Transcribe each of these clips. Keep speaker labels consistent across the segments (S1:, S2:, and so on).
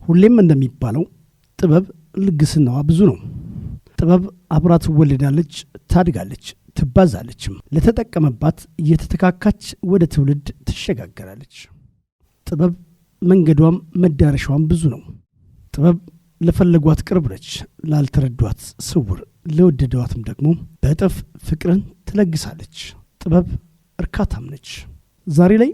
S1: ሁሌም እንደሚባለው ጥበብ ልግስናዋ ብዙ ነው። ጥበብ አብራት ወልዳለች፣ ታድጋለች፣ ትባዛለችም። ለተጠቀመባት እየተተካካች ወደ ትውልድ ትሸጋገራለች። ጥበብ መንገዷም መዳረሻዋም ብዙ ነው። ጥበብ ለፈለጓት ቅርብ ነች፣ ላልተረዷት ስውር፣ ለወደዷትም ደግሞ በእጥፍ ፍቅርን ትለግሳለች። ጥበብ እርካታም ነች። ዛሬ ላይ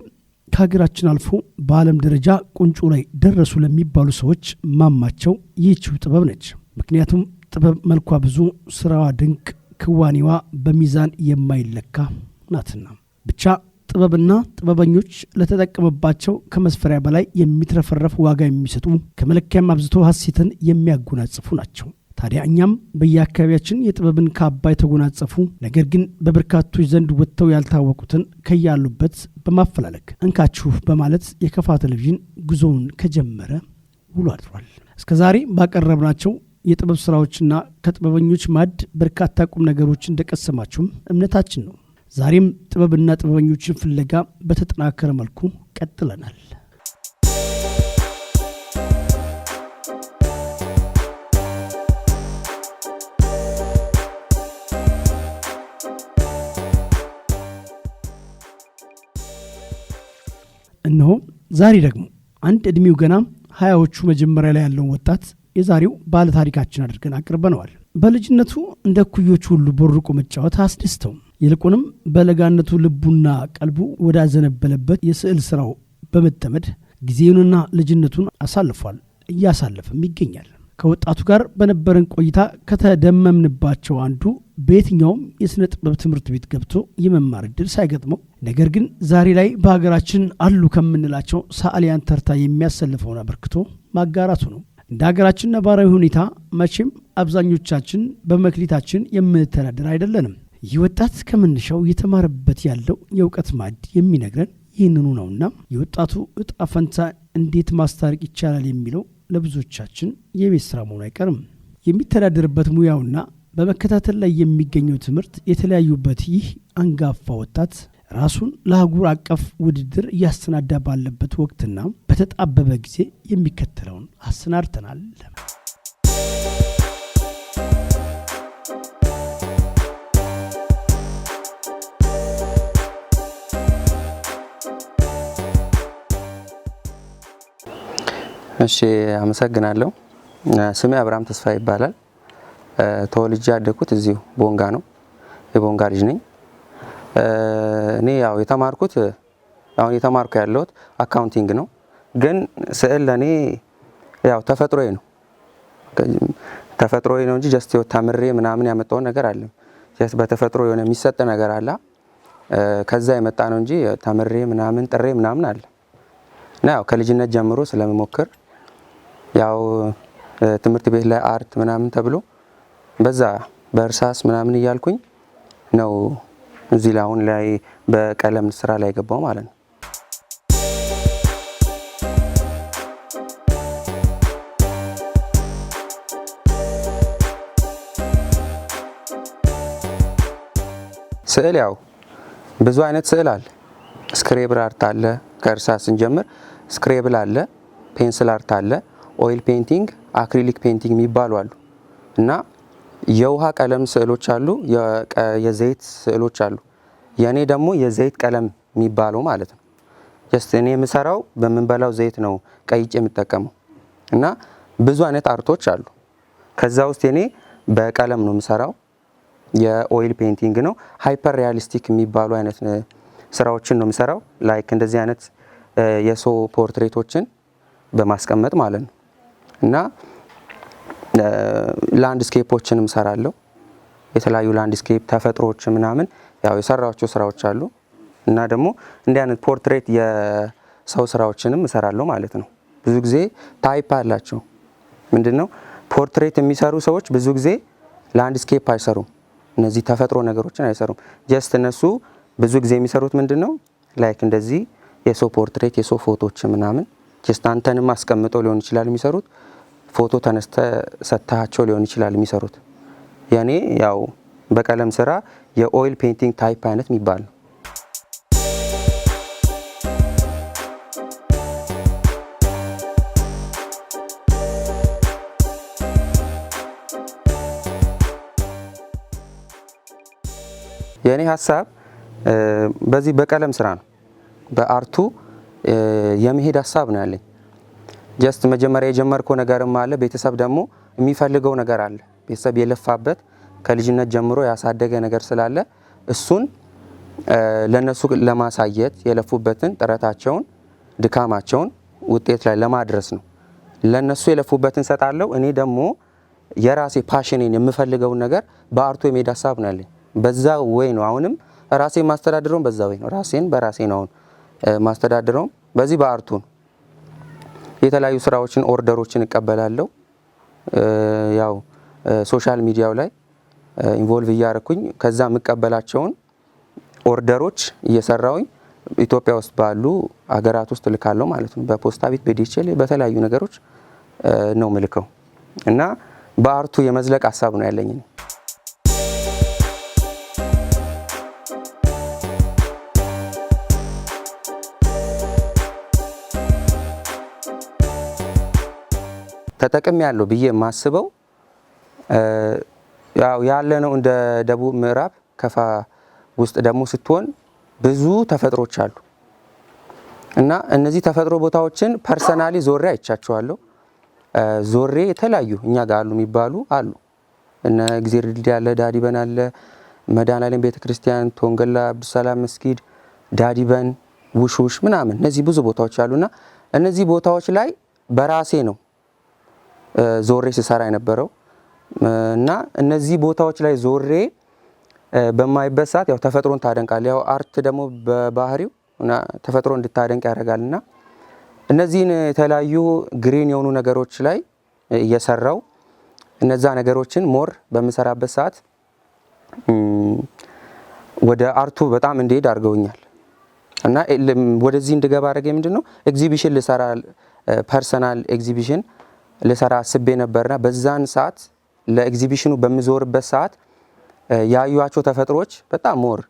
S1: ከሀገራችን አልፎ በዓለም ደረጃ ቁንጮ ላይ ደረሱ ለሚባሉ ሰዎች ማማቸው ይህችው ጥበብ ነች። ምክንያቱም ጥበብ መልኳ ብዙ፣ ስራዋ ድንቅ፣ ክዋኔዋ በሚዛን የማይለካ ናትና። ብቻ ጥበብና ጥበበኞች ለተጠቀመባቸው ከመስፈሪያ በላይ የሚትረፈረፍ ዋጋ የሚሰጡ ከመለኪያም አብዝቶ ሐሴትን የሚያጎናጽፉ ናቸው። ታዲያ እኛም በየአካባቢያችን የጥበብን ካባ የተጎናጸፉ ነገር ግን በበርካቶች ዘንድ ወጥተው ያልታወቁትን ከያሉበት በማፈላለግ እንካችሁ በማለት የከፋ ቴሌቪዥን ጉዞውን ከጀመረ ውሎ አድሯል። እስከዛሬ ባቀረብናቸው የጥበብ ስራዎችና ከጥበበኞች ማድ በርካታ ቁም ነገሮች እንደቀሰማችሁም እምነታችን ነው። ዛሬም ጥበብና ጥበበኞችን ፍለጋ በተጠናከረ መልኩ ቀጥለናል። እነሆ ዛሬ ደግሞ አንድ እድሜው ገና 20ዎቹ መጀመሪያ ላይ ያለው ወጣት የዛሬው ባለ ታሪካችን አድርገን አቅርበነዋል። በልጅነቱ እንደ ኩዮቹ ሁሉ ቦርቆ መጫወት አስደስተው፣ ይልቁንም በለጋነቱ ልቡና ቀልቡ ወዳዘነበለበት የስዕል ስራው በመጠመድ ጊዜውንና ልጅነቱን አሳልፏል፣ እያሳለፈም ይገኛል። ከወጣቱ ጋር በነበረን ቆይታ ከተደመምንባቸው አንዱ በየትኛውም የሥነ ጥበብ ትምህርት ቤት ገብቶ የመማር ዕድል ሳይገጥመው ነገር ግን ዛሬ ላይ በሀገራችን አሉ ከምንላቸው ሰዓሊያን ተርታ የሚያሰልፈውን አበርክቶ ማጋራቱ ነው። እንደ ሀገራችን ነባራዊ ሁኔታ መቼም አብዛኞቻችን በመክሊታችን የምንተዳደር አይደለንም። ይህ ወጣት ከመነሻው የተማረበት ያለው የእውቀት ማዕድ የሚነግረን ይህንኑ ነውና የወጣቱ እጣ ፈንታ እንዴት ማስታረቅ ይቻላል የሚለው ለብዙዎቻችን የቤት ስራ መሆኑ አይቀርም። የሚተዳደርበት ሙያውና በመከታተል ላይ የሚገኘው ትምህርት የተለያዩበት ይህ አንጋፋ ወጣት ራሱን ለአህጉር አቀፍ ውድድር እያሰናዳ ባለበት ወቅትና በተጣበበ ጊዜ የሚከተለውን አሰናድተናል።
S2: እሺ፣ አመሰግናለሁ። ስሜ አብርሃም ተስፋ ይባላል። ተወልጄ ያደኩት እዚሁ ቦንጋ ነው። የቦንጋ ልጅ ነኝ። እኔ ያው የተማርኩት አሁን የተማርኩ ያለሁት አካውንቲንግ ነው። ግን ስዕል ለኔ ያው ተፈጥሮዬ ነው እንጂ ጀስት ተምሬ ምናምን ያመጣው ነገር አለ። ጀስት በተፈጥሮ የሆነ የሚሰጥ ነገር አለ። ከዛ የመጣ ነው እንጂ ተምሬ ምናምን ጥሬ ምናምን አለ። እና ያው ከልጅነት ጀምሮ ስለምሞክር ያው ትምህርት ቤት ላይ አርት ምናምን ተብሎ በዛ በእርሳስ ምናምን እያልኩኝ ነው እዚህ ላይ አሁን ላይ በቀለም ስራ ላይ ገባው ማለት ነው። ስዕል ያው ብዙ አይነት ስዕል አለ። ስክሬብል አርት አለ። ከእርሳስ ስንጀምር ስክሬብል አለ፣ ፔንስል አርት አለ፣ ኦይል ፔይንቲንግ፣ አክሪሊክ ፔይንቲንግ የሚባሉ አሉ እና የውሃ ቀለም ስዕሎች አሉ፣ የዘይት ስዕሎች አሉ። የኔ ደግሞ የዘይት ቀለም የሚባለው ማለት ነው። ጀስት እኔ የምሰራው በምንበላው ዘይት ነው ቀይጬ የምጠቀመው እና ብዙ አይነት አርቶች አሉ። ከዛ ውስጥ እኔ በቀለም ነው የምሰራው። የኦይል ፔይንቲንግ ነው። ሃይፐር ሪያሊስቲክ የሚባሉ አይነት ስራዎችን ነው የምሰራው። ላይክ እንደዚህ አይነት የሰው ፖርትሬቶችን በማስቀመጥ ማለት ነው እና ላንድስኬፖችንም ሰራለሁ። የተለያዩ ላንድስኬፕ ተፈጥሮዎች ምናምን ያው የሰራቸው ስራዎች አሉ እና ደግሞ እንዲህ አይነት ፖርትሬት የሰው ስራዎችንም እሰራለሁ ማለት ነው። ብዙ ጊዜ ታይፕ አላቸው። ምንድነው ፖርትሬት የሚሰሩ ሰዎች ብዙ ጊዜ ላንድስኬፕ አይሰሩም። እነዚህ ተፈጥሮ ነገሮችን አይሰሩም። ጀስት እነሱ ብዙ ጊዜ የሚሰሩት ምንድነው ላይክ እንደዚህ የሰው ፖርትሬት የሰው ፎቶዎች ምናምን ጀስት አንተንም አስቀምጠው ሊሆን ይችላል የሚሰሩት። ፎቶ ተነስተ ሰታቸው ሊሆን ይችላል የሚሰሩት። ያኔ ያው በቀለም ስራ የኦይል ፔይንቲንግ ታይፕ አይነት የሚባል ነው። የኔ ሀሳብ በዚህ በቀለም ስራ ነው፣ በአርቱ የመሄድ ሀሳብ ነው ያለኝ። ጀስት መጀመሪያ የጀመርከው ነገርም አለ፣ ቤተሰብ ደግሞ የሚፈልገው ነገር አለ። ቤተሰብ የለፋበት ከልጅነት ጀምሮ ያሳደገ ነገር ስላለ እሱን ለነሱ ለማሳየት የለፉበትን ጥረታቸውን፣ ድካማቸውን ውጤት ላይ ለማድረስ ነው። ለነሱ የለፉበትን ሰጣለሁ። እኔ ደግሞ የራሴ ፓሽኔን የምፈልገውን ነገር በአርቱ የመሄድ ሀሳብ ነው ያለኝ። በዛ ወይ ነው አሁንም ራሴን ማስተዳድረው፣ በዛ ወይ ነው ራሴን በራሴ ነው አሁን ማስተዳድረው። በዚህ በአርቱ ነው። የተለያዩ ስራዎችን ኦርደሮችን እቀበላለሁ። ያው ሶሻል ሚዲያው ላይ ኢንቮልቭ እያረኩኝ ከዛ የምቀበላቸውን ኦርደሮች እየሰራውኝ ኢትዮጵያ ውስጥ ባሉ አገራት ውስጥ ልካለሁ ማለት ነው። በፖስታ ቤት፣ በዲኤችኤል፣ በተለያዩ ነገሮች ነው ምልከው እና በአርቱ የመዝለቅ ሀሳብ ነው ያለኝ። ተጠቅሜ ያለው ብዬ የማስበው ያው ያለ ነው እንደ ደቡብ ምዕራብ ከፋ ውስጥ ደግሞ ስትሆን ብዙ ተፈጥሮች አሉ እና እነዚህ ተፈጥሮ ቦታዎችን ፐርሰናሊ ዞሬ አይቻቸዋለሁ። ዞሬ የተለያዩ እኛ ጋር አሉ የሚባሉ አሉ። እነ እግዚአብሔር ድልድይ አለ፣ ዳዲበን አለ፣ መድኃኔዓለም ቤተክርስቲያን፣ ቶንገላ አብዱሰላም መስጊድ፣ ዳዲበን፣ ውሹሽ ምናምን እነዚህ ብዙ ቦታዎች አሉና እነዚህ ቦታዎች ላይ በራሴ ነው ዞሬ ስሰራ የነበረው እና እነዚህ ቦታዎች ላይ ዞሬ በማይበት ሰዓት ያው ተፈጥሮን ታደንቃለህ። ያው አርት ደግሞ በባህሪው እና ተፈጥሮ እንድታደንቅ ያደርጋልና እነዚህን የተለያዩ ግሪን የሆኑ ነገሮች ላይ እየሰራው እነዛ ነገሮችን ሞር በምሰራበት ሰዓት ወደ አርቱ በጣም እንድሄድ አድርገውኛል እና ወደዚህ እንድገባ አደረገ። ምንድነው ኤግዚቢሽን ልሰራ ፐርሰናል ኤግዚቢሽን ልሰራ አስቤ ነበርና በዛን ሰዓት ለኤግዚቢሽኑ በምዞርበት ሰዓት ያዩዋቸው ተፈጥሮች በጣም ሞር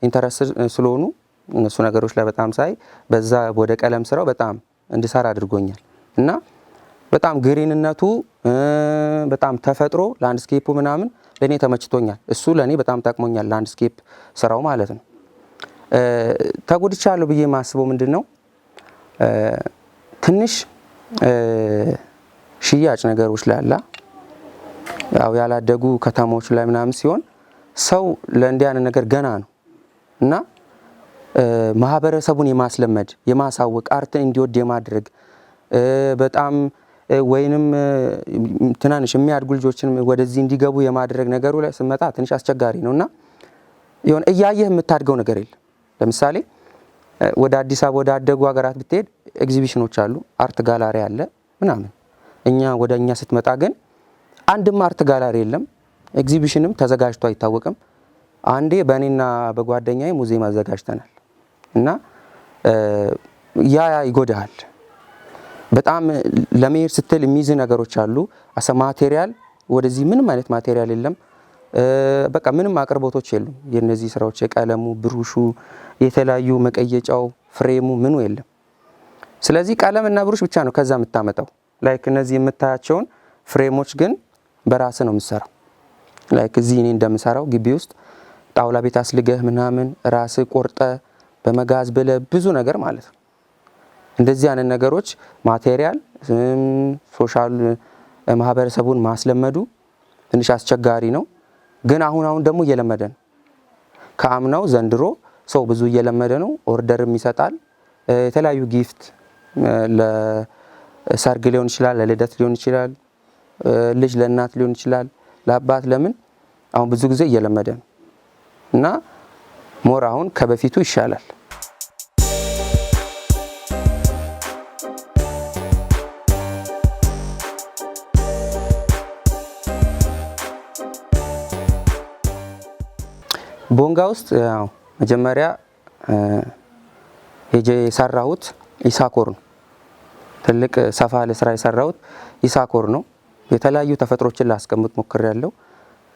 S2: ኢንተረስት ስለሆኑ እነሱ ነገሮች ላይ በጣም ሳይ በዛ ወደ ቀለም ስራው በጣም እንድሰራ አድርጎኛል እና በጣም ግሪንነቱ በጣም ተፈጥሮ ላንድስኬፑ ምናምን ለኔ ተመችቶኛል። እሱ ለኔ በጣም ጠቅሞኛል፣ ላንድስኬፕ ስራው ማለት ነው። ተጎድቻለሁ ብዬ ማስበው ምንድነው ትንሽ ሽያጭ ነገሮች ላይ አላ ያው ያላደጉ ከተሞች ላይ ምናምን ሲሆን ሰው ለእንዲህ አይነት ነገር ገና ነው እና ማህበረሰቡን የማስለመድ የማሳወቅ አርትን እንዲወድ የማድረግ በጣም ወይንም ትናንሽ የሚያድጉ ልጆችን ወደዚህ እንዲገቡ የማድረግ ነገሩ ላይ ስመጣ ትንሽ አስቸጋሪ ነውና ይሁን እያየህ የምታድገው ነገር የለም። ለምሳሌ ወደ አዲስ አበባ ወደ አደጉ ሀገራት ብትሄድ ኤግዚቢሽኖች አሉ፣ አርት ጋላሪ አለ ምናምን። ወደ እኛ ስትመጣ ግን አንድም አርት ጋላሪ የለም፣ ኤግዚቢሽንም ተዘጋጅቶ አይታወቅም። አንዴ በእኔና በጓደኛዬ ሙዚየም አዘጋጅተናል እና ያ ይጎዳሃል በጣም። ለመሄድ ስትል የሚይዝ ነገሮች አሉ። አሰ ማቴሪያል ወደዚህ ምንም አይነት ማቴሪያል የለም። በቃ ምንም አቅርቦቶች የሉም። የነዚህ ስራዎች የቀለሙ፣ ብሩሹ፣ የተለያዩ መቀየጫው፣ ፍሬሙ ምኑ የለም። ስለዚህ ቀለምና ብሩሽ ብቻ ነው ከዛ የምታመጣው። ላይክ እነዚህ የምታያቸውን ፍሬሞች ግን በራስ ነው የምሰራው። ላይክ እዚህ እኔ እንደምሰራው ግቢ ውስጥ ጣውላ ቤት አስልገህ ምናምን ራስ ቆርጠ በመጋዝ ብለ ብዙ ነገር ማለት ነው። እንደዚህ አይነት ነገሮች ማቴሪያል ሶሻል ማህበረሰቡን ማስለመዱ ትንሽ አስቸጋሪ ነው። ግን አሁን ደግሞ እየለመደ ነው። ከአምናው ዘንድሮ ሰው ብዙ እየለመደ ነው። ኦርደርም ይሰጣል። የተለያዩ ጊፍት ለሰርግ ሊሆን ይችላል፣ ለልደት ሊሆን ይችላል፣ ልጅ ለእናት ሊሆን ይችላል፣ ለአባት ለምን አሁን ብዙ ጊዜ እየለመደ ነው እና ሞር አሁን ከበፊቱ ይሻላል። ቦንጋ ውስጥ ያው መጀመሪያ የሰራሁት ኢሳኮር ነው። ትልቅ ሰፋ ለስራ የሰራሁት ኢሳኮር ነው። የተለያዩ ተፈጥሮችን ላስቀምጥ ሞክሬያለሁ።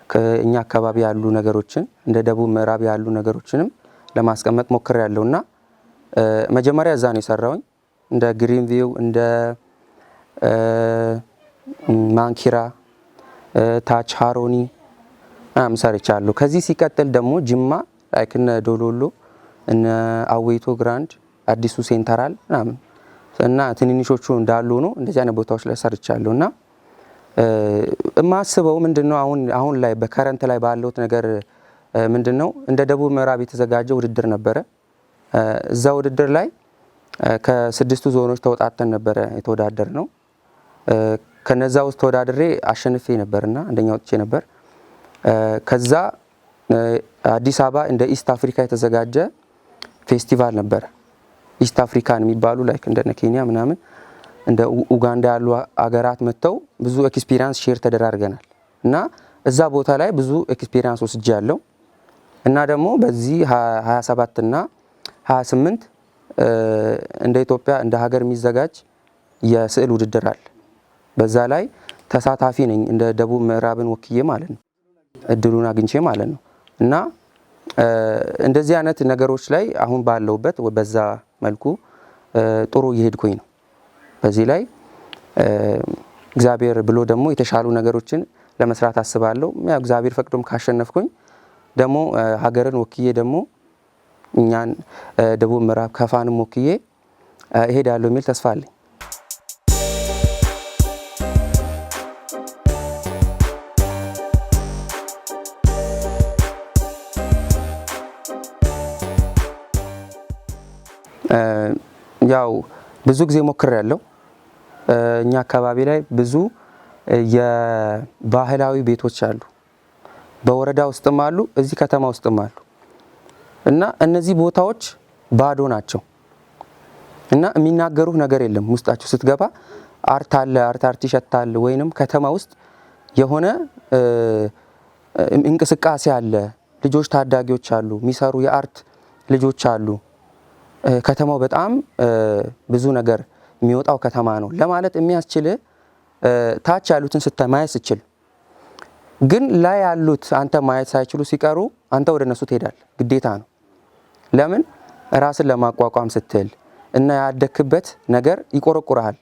S2: ከኛ አካባቢ ያሉ ነገሮችን እንደ ደቡብ ምዕራብ ያሉ ነገሮችንም ለማስቀመጥ ሞክሬያለሁና መጀመሪያ እዛ ነው የሰራውኝ። እንደ ግሪን ቪው፣ እንደ ማንኪራ፣ ታች ሃሮኒ ሰርቻለሁ። ከዚህ ሲቀጥል ደግሞ ጅማ ላይክ እነ ዶሎሎ እነ አዌቶ ግራንድ አዲሱ ሴንተራል ምናምን እና ትንንሾቹ እንዳሉ ነው እንደዚህ አይነት ቦታዎች ላይ ሰርቻለሁ። እና የማስበው ምንድነው አሁን ላይ በከረንት ላይ ባለው ነገር ምንድነው እንደ ደቡብ ምዕራብ የተዘጋጀ ውድድር ነበረ። እዛ ውድድር ላይ ከ6 ዞኖች ተወጣተን ነበረ የተወዳደር ነው። ከነዛ ውስጥ ተወዳድሬ አሸንፌ ነበርና አንደኛ ወጥቼ ነበር። ከዛ አዲስ አበባ እንደ ኢስት አፍሪካ የተዘጋጀ ፌስቲቫል ነበረ። ኢስት አፍሪካን የሚባሉ ላይክ እንደ ኬንያ ምናምን እንደ ኡጋንዳ ያሉ አገራት መጥተው ብዙ ኤክስፒሪየንስ ሼር ተደራርገናል እና እዛ ቦታ ላይ ብዙ ኤክስፒሪየንስ ወስጃለሁ። እና ደግሞ በዚህ 27 እና 28 እንደ ኢትዮጵያ እንደ ሀገር የሚዘጋጅ የስዕል ውድድር አለ። በዛ ላይ ተሳታፊ ነኝ እንደ ደቡብ ምዕራብን ወክዬ ማለት ነው፣ እድሉን አግኝቼ ማለት ነው። እና እንደዚህ አይነት ነገሮች ላይ አሁን ባለውበት በዛ መልኩ ጥሩ እየሄድኩኝ ነው። በዚህ ላይ እግዚአብሔር ብሎ ደግሞ የተሻሉ ነገሮችን ለመስራት አስባለሁ። ያው እግዚአብሔር ፈቅዶም ካሸነፍኩኝ ደግሞ ሀገርን ወክዬ ደግሞ እኛን ደቡብ ምዕራብ ከፋንም ወክዬ እሄዳለሁ የሚል ተስፋ አለኝ። ያው ብዙ ጊዜ ሞክሬያለሁ። እኛ አካባቢ ላይ ብዙ የባህላዊ ቤቶች አሉ፣ በወረዳ ውስጥም አሉ፣ እዚህ ከተማ ውስጥም አሉ። እና እነዚህ ቦታዎች ባዶ ናቸው እና የሚናገሩህ ነገር የለም። ውስጣቸው ስትገባ አርት አለ፣ አርት ይሸታል። ወይንም ከተማ ውስጥ የሆነ እንቅስቃሴ አለ፣ ልጆች ታዳጊዎች አሉ፣ የሚሰሩ የአርት ልጆች አሉ። ከተማው በጣም ብዙ ነገር የሚወጣው ከተማ ነው ለማለት የሚያስችል ታች ያሉትን ማየት ስችል፣ ግን ላይ ያሉት አንተ ማየት ሳይችሉ ሲቀሩ አንተ ወደ እነሱ ትሄዳለህ። ግዴታ ነው። ለምን? ራስን ለማቋቋም ስትል እና ያደክበት ነገር ይቆረቁራል።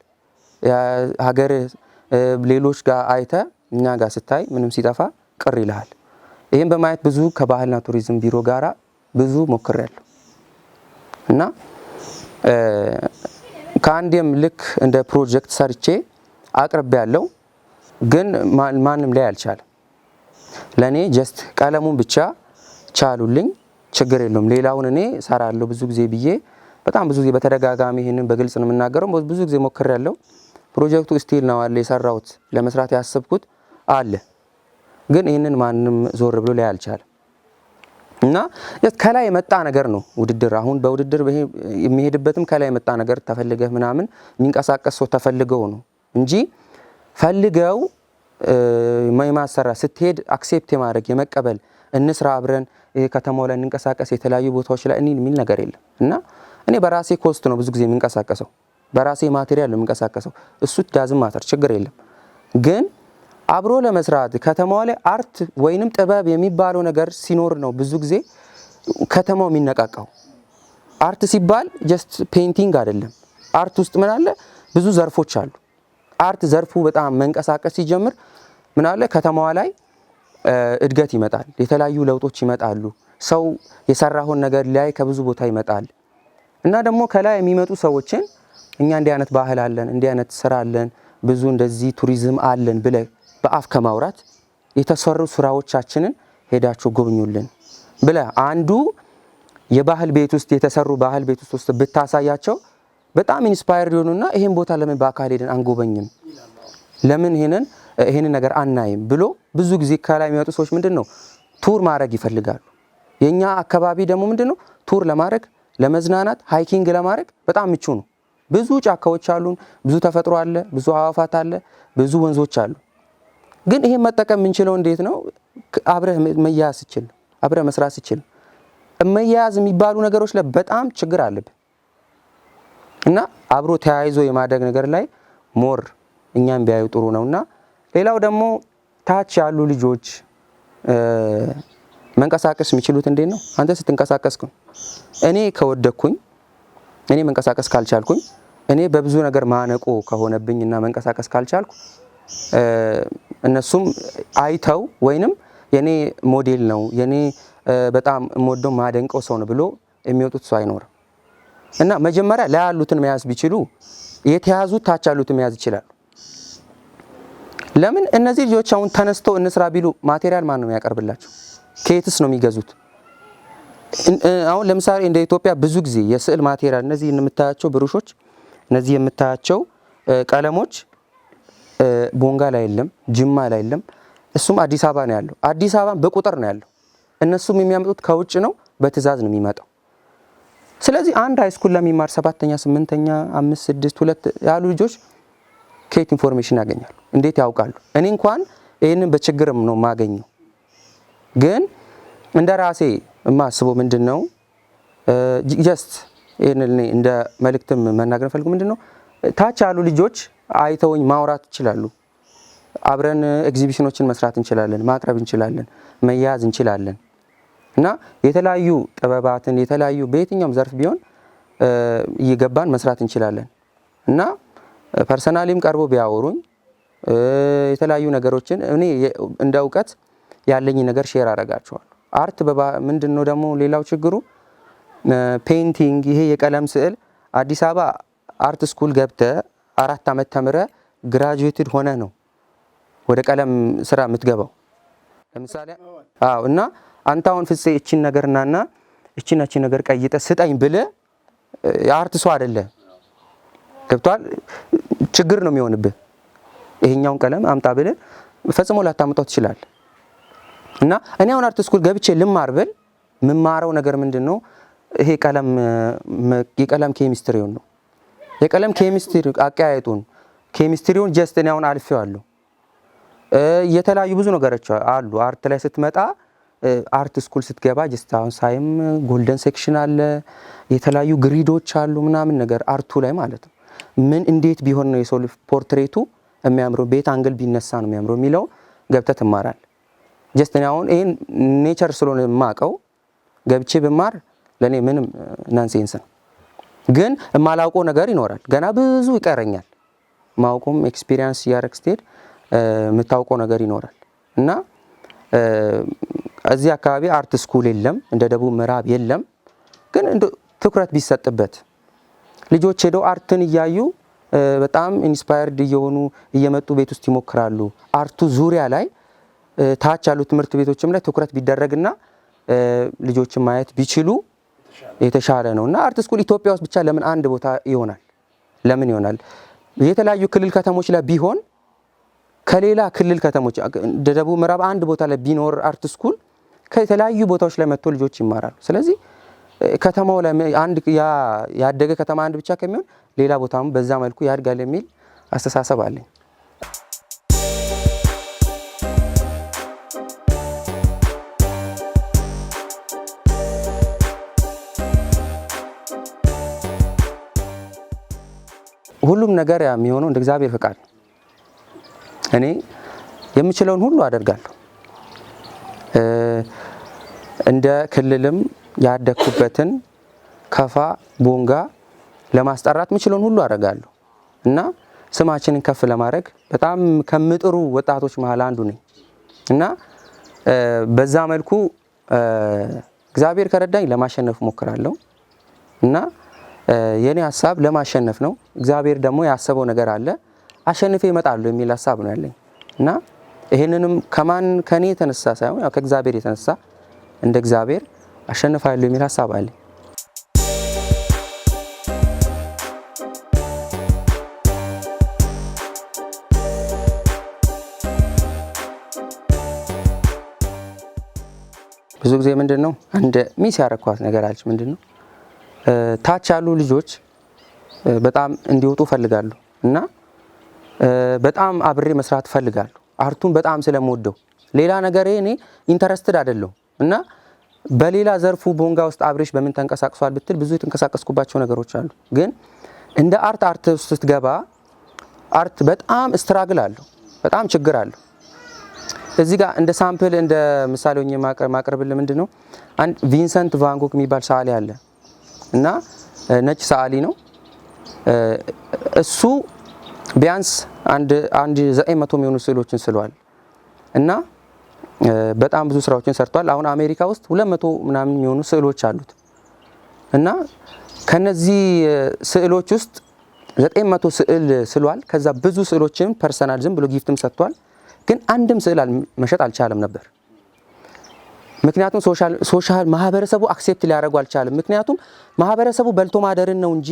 S2: ሀገር ሌሎች ጋር አይተ እኛ ጋር ስታይ ምንም ሲጠፋ ቅር ይልሃል። ይህም በማየት ብዙ ከባህልና ቱሪዝም ቢሮ ጋራ ብዙ ሞክሬያለሁ እና ከአንዴም ልክ እንደ ፕሮጀክት ሰርቼ አቅርቤያለሁ፣ ግን ማንም ላይ አልቻለም። ለኔ ጀስት ቀለሙን ብቻ ቻሉልኝ፣ ችግር የለውም ሌላውን እኔ ሰራለሁ ብዙ ጊዜ ብዬ በጣም ብዙ ጊዜ በተደጋጋሚ ይሄንን በግልጽ ነው የምናገረው። ብዙ ጊዜ ሞክሬያለሁ። ፕሮጀክቱ ስቲል ነው አለ፣ የሰራሁት ለመስራት ያሰብኩት አለ፣ ግን ይሄንን ማንም ዞር ብሎ ላይ አልቻለም። እና ከላይ የመጣ ነገር ነው ውድድር። አሁን በውድድር የሚሄድበትም ከላይ የመጣ ነገር ተፈልገህ ምናምን የሚንቀሳቀስ ሰው ተፈልገው ነው እንጂ ፈልገው የማሰራ ስትሄድ አክሴፕት የማድረግ የመቀበል እንስራ አብረን ከተማው ላይ እንንቀሳቀስ የተለያዩ ቦታዎች ላይ እኔ የሚል ነገር የለም። እና እኔ በራሴ ኮስት ነው ብዙ ጊዜ የምንቀሳቀሰው፣ በራሴ ማቴሪያል ነው የምንቀሳቀሰው። እሱ ዳዝም ማተር ችግር የለም። ግን አብሮ ለመስራት ከተማው ላይ አርት ወይንም ጥበብ የሚባለው ነገር ሲኖር ነው ብዙ ጊዜ ከተማው የሚነቃቃው። አርት ሲባል ጀስት ፔይንቲንግ አይደለም። አርት ውስጥ ምን አለ? ብዙ ዘርፎች አሉ። አርት ዘርፉ በጣም መንቀሳቀስ ሲጀምር ምን አለ? ከተማዋ ላይ እድገት ይመጣል፣ የተለያዩ ለውጦች ይመጣሉ። ሰው የሰራውን ነገር ላይ ከብዙ ቦታ ይመጣል። እና ደግሞ ከላይ የሚመጡ ሰዎችን እኛ እንዲህ አይነት ባህል አለን፣ እንዲህ አይነት ስራ አለን፣ ብዙ እንደዚህ ቱሪዝም አለን ብለህ በአፍ ከማውራት የተሰሩ ስራዎቻችንን ሄዳችሁ ጎብኙልን ብለህ አንዱ የባህል ቤት ውስጥ የተሰሩ ባህል ቤት ውስጥ ብታሳያቸው በጣም ኢንስፓየርድ ይሆኑና ይሄን ቦታ ለምን በአካል ሄደን አንጎበኝም፣ ለምን ይሄንን ነገር አናይም ብሎ ብዙ ጊዜ ከላይ የሚመጡ ሰዎች ምንድነው ቱር ማድረግ ይፈልጋሉ። የኛ አካባቢ ደግሞ ምንድነው ቱር ለማድረግ ለመዝናናት ሃይኪንግ ለማድረግ በጣም ምቹ ነው። ብዙ ጫካዎች አሉን፣ ብዙ ተፈጥሮ አለ፣ ብዙ አዋፋት አለ፣ ብዙ ወንዞች አሉ። ግን ይሄን መጠቀም የምንችለው እንዴት ነው? አብረህ መያዝ ሲችል፣ አብረህ መስራት ሲችል። መያዝ የሚባሉ ነገሮች ላይ በጣም ችግር አለብን እና አብሮ ተያይዞ የማደግ ነገር ላይ ሞር እኛም ቢያዩ ጥሩ ነውና ሌላው ደግሞ ታች ያሉ ልጆች መንቀሳቀስ የሚችሉት እንዴት ነው? አንተ ስትንቀሳቀስ እኔ ከወደኩኝ፣ እኔ መንቀሳቀስ ካልቻልኩኝ፣ እኔ በብዙ ነገር ማነቆ ከሆነብኝና መንቀሳቀስ ካልቻልኩ እነሱም አይተው ወይንም የኔ ሞዴል ነው የኔ በጣም የምወደው ማደንቀው ሰው ነው ብሎ የሚወጡት ሰው አይኖርም። እና መጀመሪያ ላይ ያሉትን መያዝ ቢችሉ የተያዙት ታች ያሉትን መያዝ ይችላሉ። ለምን እነዚህ ልጆች አሁን ተነስተው እንስራ ቢሉ ማቴሪያል ማን ነው የሚያቀርብላቸው? ከየትስ ነው የሚገዙት? አሁን ለምሳሌ እንደ ኢትዮጵያ ብዙ ጊዜ የስዕል ማቴሪያል እነዚህ የምታያቸው ብሩሾች፣ እነዚህ የምታያቸው ቀለሞች ቦንጋ ላይ የለም፣ ጅማ ላይ የለም። እሱም አዲስ አበባ ነው ያለው። አዲስ አበባ በቁጥር ነው ያለው። እነሱም የሚያመጡት ከውጭ ነው፣ በትዕዛዝ ነው የሚመጣው። ስለዚህ አንድ ሃይስኩል ለሚማር 7ኛ 8ኛ 5 6 2 ያሉ ልጆች ከየት ኢንፎርሜሽን ያገኛሉ? እንዴት ያውቃሉ? እኔ እንኳን ይህንን በችግርም ነው የማገኘው። ግን እንደ ራሴ የማስበው ምንድነው ጀስት ይህንን እንደ መልእክትም መናገር ፈልጉ ምንድነው ታች ያሉ ልጆች አይተውኝ ማውራት ይችላሉ። አብረን ኤግዚቢሽኖችን መስራት እንችላለን፣ ማቅረብ እንችላለን፣ መያዝ እንችላለን እና የተለያዩ ጥበባትን የተለያዩ በየትኛውም ዘርፍ ቢሆን እየገባን መስራት እንችላለን እና ፐርሰናሊም ቀርቦ ቢያወሩኝ የተለያዩ ነገሮችን እኔ እንደ እውቀት ያለኝ ነገር ሼር አደርጋቸዋለሁ። አርት ምንድነው ደግሞ ሌላው ችግሩ ፔይንቲንግ፣ ይሄ የቀለም ስዕል አዲስ አበባ አርት ስኩል ገብተ 4 ዓመት ተምረ ግራጁዌትድ ሆነ ነው ወደ ቀለም ስራ የምትገባው። ለምሳሌ እና አንተ አሁን ፍፄ እቺን ነገርናና እቺን ነገር ቀይጠ ስጠኝ ብለ የአርት ሰው አይደለ። ገብቷል? ችግር ነው የሚሆንብህ። ይሄኛውን ቀለም አምጣ ብለ ፈጽሞ ላታመጣው ትችላል። እና እኔ አሁን አርት ስኩል ገብቼ ልማር ብል ምማረው ነገር ምንድነው? ይሄ የቀለም ኬሚስትሪውን ነው። የቀለም ኬሚስትሪ አቀያየጡን ኬሚስትሪውን ጀስት እኔ አሁን አልፌዋለሁ። የተለያዩ ብዙ ነገሮች አሉ። አርት ላይ ስትመጣ አርት ስኩል ስትገባ ጀስት አሁን ሳይም ጎልደን ሴክሽን አለ፣ የተለያዩ ግሪዶች አሉ ምናምን ነገር አርቱ ላይ ማለት ነው። ምን እንዴት ቢሆን ነው የሰው ፖርትሬቱ የሚያምረው፣ ቤት አንግል ቢነሳ ነው የሚያምረው የሚለው ገብተህ ትማራል። ጀስት እኔ አሁን ይሄን ኔቸር ስለሆነ የማውቀው ገብቼ ብማር ለኔ ምንም ናንሴንስ ነው። ግን የማላውቀው ነገር ይኖራል፣ ገና ብዙ ይቀረኛል። ማውቀውም ኤክስፒሪየንስ ያረክ ስትሄድ የምታውቀው ነገር ይኖራል እና እዚህ አካባቢ አርት ስኩል የለም፣ እንደ ደቡብ ምዕራብ የለም። ግን ትኩረት ቢሰጥበት ልጆች ሄደው አርትን እያዩ በጣም ኢንስፓየርድ እየሆኑ እየመጡ ቤት ውስጥ ይሞክራሉ። አርቱ ዙሪያ ላይ ታች ያሉ ትምህርት ቤቶችም ላይ ትኩረት ቢደረግና ልጆችን ማየት ቢችሉ የተሻለ ነው እና አርት ስኩል ኢትዮጵያ ውስጥ ብቻ ለምን አንድ ቦታ ይሆናል? ለምን ይሆናል? የተለያዩ ክልል ከተሞች ላይ ቢሆን ከሌላ ክልል ከተሞች ደቡብ ምዕራብ አንድ ቦታ ላይ ቢኖር አርት ስኩል ከተለያዩ ቦታዎች ላይ መጥቶ ልጆች ይማራሉ። ስለዚህ ከተማው ላይ አንድ ያደገ ከተማ አንድ ብቻ ከሚሆን ሌላ ቦታም በዛ መልኩ ያድጋል የሚል አስተሳሰብ አለኝ። ሁሉም ነገር የሚሆነው እንደ እግዚአብሔር ፈቃድ ነው። እኔ የምችለውን ሁሉ አደርጋለሁ። እንደ ክልልም ያደኩበትን ከፋ ቦንጋ ለማስጠራት የምችለውን ሁሉ አደርጋለሁ እና ስማችንን ከፍ ለማድረግ በጣም ከምጥሩ ወጣቶች መሃል አንዱ ነኝ እና በዛ መልኩ እግዚአብሔር ከረዳኝ ለማሸነፍ ሞክራለሁ እና የኔ ሐሳብ ለማሸነፍ ነው። እግዚአብሔር ደግሞ ያሰበው ነገር አለ። አሸንፌ እመጣለሁ የሚል ሐሳብ ነው ያለኝ እና ይሄንንም ከኔ የተነሳ ሳይሆን ያው ከእግዚአብሔር የተነሳ እንደ እግዚአብሔር አሸንፋለሁ የሚል ሐሳብ አለኝ። ብዙ ጊዜ ምንድነው አንድ ሚስ ያረኳት ነገር አለች። ምንድነው ታች ያሉ ልጆች በጣም እንዲወጡ ፈልጋለሁ እና በጣም አብሬ መስራት ፈልጋለሁ። አርቱን በጣም ስለምወደው ሌላ ነገር እኔ ኢንተረስትድ አይደለሁ እና በሌላ ዘርፉ ቦንጋ ውስጥ አብሬሽ በምን ተንቀሳቅሷል ብትል ብዙ የተንቀሳቀስኩባቸው ነገሮች አሉ። ግን እንደ አርት ውስጥ ስትገባ አርት በጣም ስትራግል አለው፣ በጣም ችግር አለው። እዚህ ጋር እንደ ሳምፕል እንደ ምሳሌ ሆኜ ማቅረብልህ ምንድነው አንድ ቪንሰንት ቫን ጎግ የሚባል ሰዓሊ አለ እና ነጭ ሰዓሊ ነው። እሱ ቢያንስ አንድ 900 የሚሆኑ ስዕሎችን ስሏል እና በጣም ብዙ ስራዎችን ሰርቷል። አሁን አሜሪካ ውስጥ 200 ምናምን የሚሆኑ ስዕሎች አሉት እና ከነዚህ ስዕሎች ውስጥ 900 ስዕል ስሏል። ከዛ ብዙ ስዕሎችን ፐርሰናል ዝም ብሎ ጊፍትም ሰጥቷል። ግን አንድም ስዕል መሸጥ አልቻለም ነበር። ምክንያቱም ሶሻል ማህበረሰቡ አክሴፕት ሊያደርጉ አልቻለም። ምክንያቱም ማህበረሰቡ በልቶ ማደርን ነው እንጂ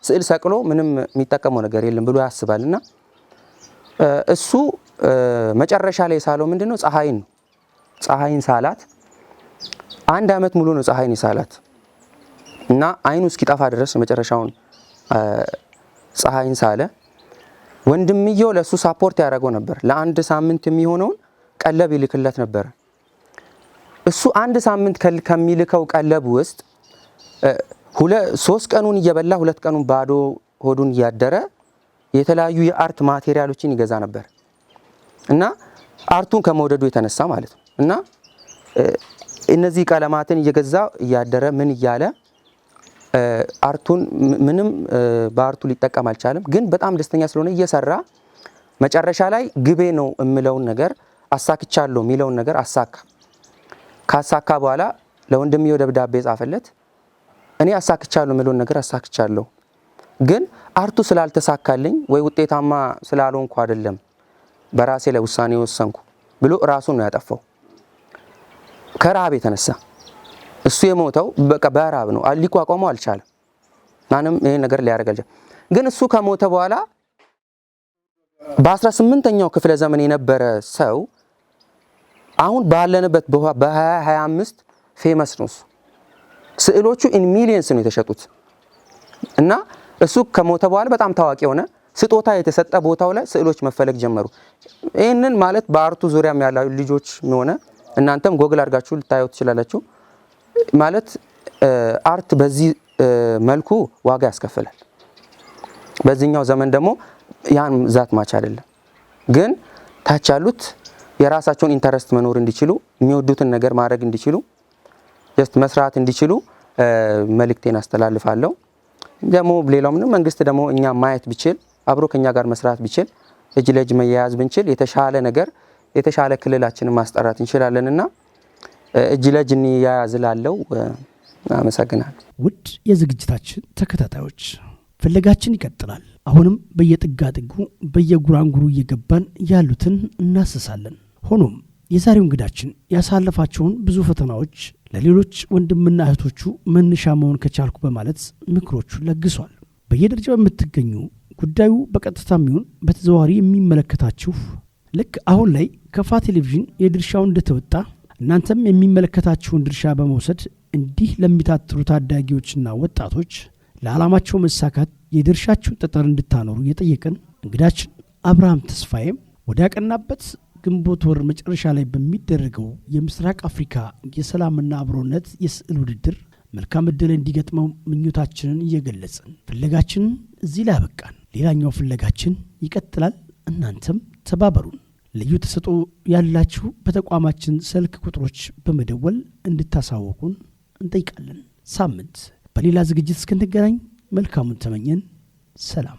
S2: ስዕል ሰቅሎ ምንም የሚጠቀመው ነገር የለም ብሎ ያስባልና እሱ መጨረሻ ላይ ሳለው ምንድነው ፀሐይን ሳላት 1 አመት ሙሉ ነው ፀሐይን ሳላት እና አይኑ እስኪጠፋ ድረስ መጨረሻውን ፀሐይን ሳለ። ወንድምየው ለሱ ሳፖርት ያደርገው ነበር። ለ1 ሳምንት የሚሆነውን ቀለብ ይልክለት ነበር። እሱ 1 ሳምንት ከሚልከው ቀለብ ውስጥ 3 ቀኑን እየበላ 2 ቀኑን ባዶ ሆዱን እያደረ የተለያዩ የአርት ማቴሪያሎችን ይገዛ ነበር እና አርቱን ከመውደዱ የተነሳ ማለት ነው። እና እነዚህ ቀለማትን እየገዛ እያደረ ምን እያለ አርቱን ምንም በአርቱ ሊጠቀም አልቻለም። ግን በጣም ደስተኛ ስለሆነ እየሰራ መጨረሻ ላይ ግቤ ነው እምለውን ነገር አሳክቻለሁ የሚለውን ነገር ካሳካ በኋላ ለወንድምየው ደብዳቤ ጻፈለት። እኔ አሳክቻለሁ የምለውን ነገር አሳክቻለሁ፣ ግን አርቱ ስላልተሳካልኝ ወይ ውጤታማ ስላልሆንኩ አይደለም በራሴ ላይ ውሳኔ ወሰንኩ ብሎ ራሱን ነው ያጠፋው ከረሃብ የተነሳ። እሱ የሞተው በቃ በረሃብ ነው። ሊቋቋመው አልቻለም። ማንም ይሄ ነገር ሊያደርግ አልቻለም። ግን እሱ ከሞተ በኋላ በ18ኛው ክፍለ ዘመን የነበረ ሰው አሁን ባለንበት በ2025 ፌመስ ነው። ስዕሎቹ ኢን ሚሊየንስ ነው የተሸጡት እና እሱ ከሞተ በኋላ በጣም ታዋቂ ሆነ። ስጦታ የተሰጠ ቦታው ላይ ስዕሎች መፈለግ ጀመሩ። ይህንን ማለት በአርቱ ዙሪያም ያሉ ልጆች ሆነ እናንተም ጎግል አድርጋችሁ ልታዩት ትችላላችሁ። ማለት አርት በዚህ መልኩ ዋጋ ያስከፍላል። በዚህኛው ዘመን ደግሞ ያን ዛት ማች አይደለም። ግን ታች ያሉት የራሳቸውን ኢንተረስት መኖር እንዲችሉ የሚወዱትን ነገር ማድረግ እንዲችሉ ጀስት መስራት እንዲችሉ መልእክቴን አስተላልፋለሁ። ደግሞ ሌላው ምንም መንግስት ደግሞ እኛ ማየት ቢችል አብሮ ከኛ ጋር መስራት ቢችል እጅ ለእጅ መያያዝ ብንችል የተሻለ ነገር የተሻለ ክልላችንን ማስጠራት እንችላለንና እጅ ለእጅ እንያያዝላለው። አመሰግናለሁ።
S1: ውድ የዝግጅታችን ተከታታዮች ፍለጋችን ይቀጥላል። አሁንም በየጥጋጥጉ በየጉራንጉሩ እየገባን ያሉትን እናስሳለን። ሆኖም የዛሬው እንግዳችን ያሳለፋቸውን ብዙ ፈተናዎች ለሌሎች ወንድምና እህቶቹ መነሻ መሆን ከቻልኩ በማለት ምክሮቹን ለግሷል። በየደረጃው የምትገኙ ጉዳዩ በቀጥታም ይሁን በተዘዋዋሪ የሚመለከታችሁ ልክ አሁን ላይ ከፋ ቴሌቪዥን የድርሻውን እንደተወጣ እናንተም የሚመለከታችሁን ድርሻ በመውሰድ እንዲህ ለሚታትሩ ታዳጊዎችና ወጣቶች ለዓላማቸው መሳካት የድርሻችሁን ጠጠር እንድታኖሩ እየጠየቅን እንግዳችን አብርሃም ተስፋዬም ወደ ያቀናበት ግንቦት ወር መጨረሻ ላይ በሚደረገው የምስራቅ አፍሪካ የሰላምና አብሮነት የስዕል ውድድር መልካም ዕድል እንዲገጥመው ምኞታችንን እየገለጽን ፍለጋችንን እዚህ ላይ አበቃን። ሌላኛው ፍለጋችን ይቀጥላል። እናንተም ተባበሩን። ልዩ ተሰጥኦ ያላችሁ በተቋማችን ስልክ ቁጥሮች በመደወል እንድታሳውቁን እንጠይቃለን። ሳምንት በሌላ ዝግጅት እስክንገናኝ መልካሙን ተመኘን። ሰላም።